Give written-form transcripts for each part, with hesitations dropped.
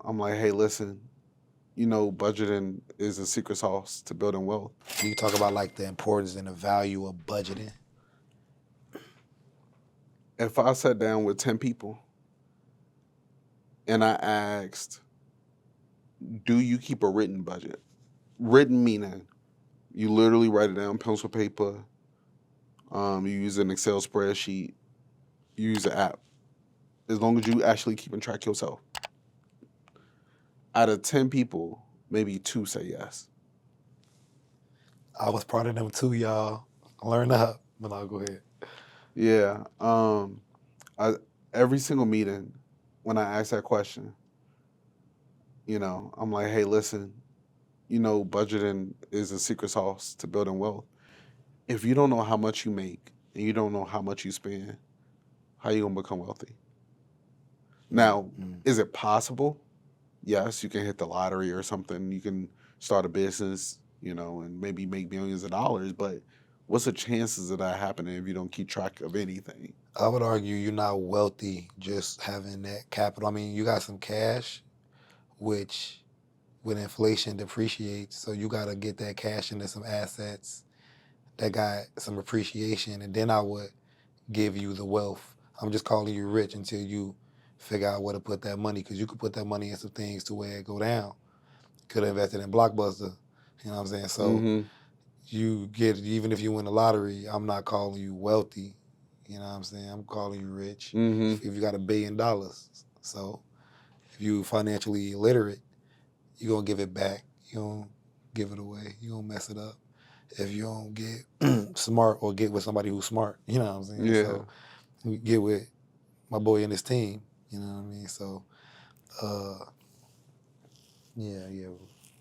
I'm like, hey, listen, budgeting is a secret sauce to building wealth. You talk about like the importance and the value of budgeting. If I sat down with 10 people and I asked, do you keep a written budget? Written meaning you literally write it down, pencil, paper. You use an Excel spreadsheet. You use an app. As long as you actually keeping track yourself. Out of 10 people, maybe 2 say yes. I was part of them too, y'all. Learn up, but I'll go ahead. Yeah. Every single meeting, when I ask that question, I'm like, hey, listen, budgeting is a secret sauce to building wealth. If you don't know how much you make and you don't know how much you spend, how you gonna become wealthy? Now, is it possible? Yes, you can hit the lottery or something. You can start a business, and maybe make millions of dollars. But what's the chances of that happening if you don't keep track of anything? I would argue you're not wealthy just having that capital. I mean, you got some cash, which with inflation depreciates. So you got to get that cash into some assets that got some appreciation. And then I would give you the wealth. I'm just calling you rich until you figure out where to put that money, because you could put that money in some things to where it go down. Could have invested in Blockbuster, you know what I'm saying? So you get, even if you win the lottery, I'm not calling you wealthy, you know what I'm saying? I'm calling you rich if you got $1 billion. So if you financially illiterate, you're going to give it back. You don't give it away. You don't mess it up. If you don't get smart or get with somebody who's smart, you know what I'm saying? Yeah. So we get with my boy and his team, you know what I mean? So, yeah.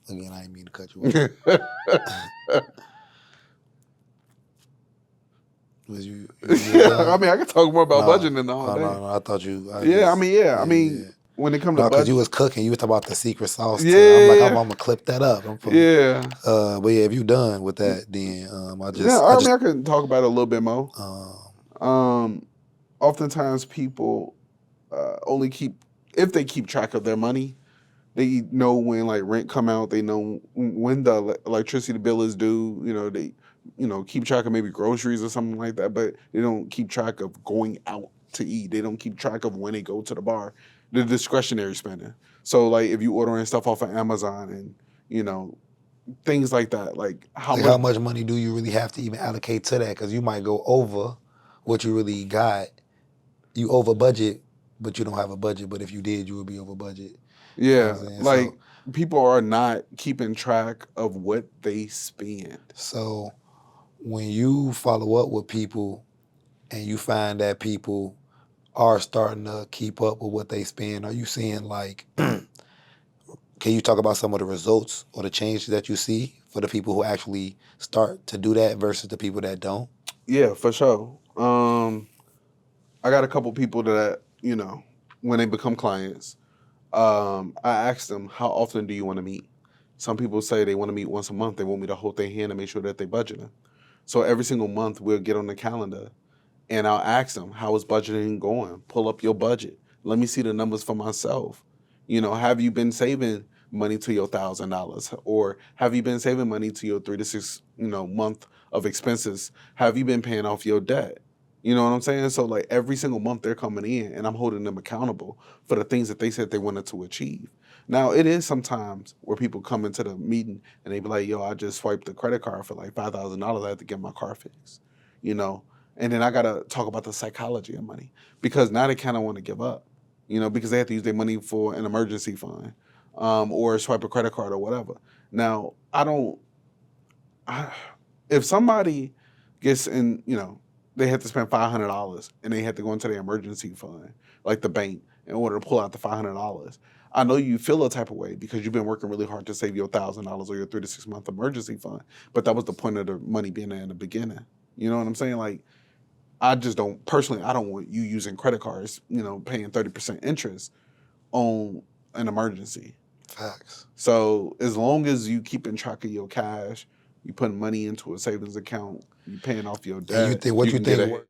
Again, I didn't mean to cut you off. Was you I mean, I could talk more about budgeting all day. No, I thought you. I mean, when it comes to budget, because you was cooking, you was talking about the secret sauce. Yeah, I'm like, I'm gonna clip that up. Yeah. But yeah, if you done with that, then I can talk about it a little bit more. Oftentimes people only if they keep track of their money, they know when like rent come out, they know when the electricity bill is due. They keep track of maybe groceries or something like that, but they don't keep track of going out to eat. They don't keep track of when they go to the bar, the discretionary spending. So like if you ordering stuff off of Amazon and things like that, like how much money do you really have to even allocate to that? Because you might go over what you really got. You over budget, but you don't have a budget. But if you did, you would be over budget. Yeah, people are not keeping track of what they spend. So when you follow up with people and you find that people are starting to keep up with what they spend, are you seeing like, can you talk about some of the results or the changes that you see for the people who actually start to do that versus the people that don't? Yeah, for sure. I got a couple people that, when they become clients, I ask them, how often do you want to meet? Some people say they want to meet once a month. They want me to hold their hand and make sure that they budgeting. So every single month we'll get on the calendar and I'll ask them, how is budgeting going? Pull up your budget. Let me see the numbers for myself. Have you been saving money to your $1,000? Or have you been saving money to your 3 to 6, month of expenses? Have you been paying off your debt? You know what I'm saying? So like every single month they're coming in and I'm holding them accountable for the things that they said they wanted to achieve. Now it is sometimes where people come into the meeting and they be like, yo, I just swiped the credit card for like $5,000. I had to get my car fixed, And then I got to talk about the psychology of money because now they kind of want to give up, because they have to use their money for an emergency fund or swipe a credit card or whatever. Now, if somebody gets in, they had to spend $500 and they had to go into the emergency fund, like the bank, in order to pull out the $500. I know you feel a type of way because you've been working really hard to save your $1,000 or your 3 to 6 month emergency fund. But that was the point of the money being there in the beginning. You know what I'm saying? Like, I just don't, personally, I don't want you using credit cards, paying 30% interest on an emergency. Facts. So as long as you keeping track of your cash, you putting money into a savings account, you paying off your debt. And you think, what you think?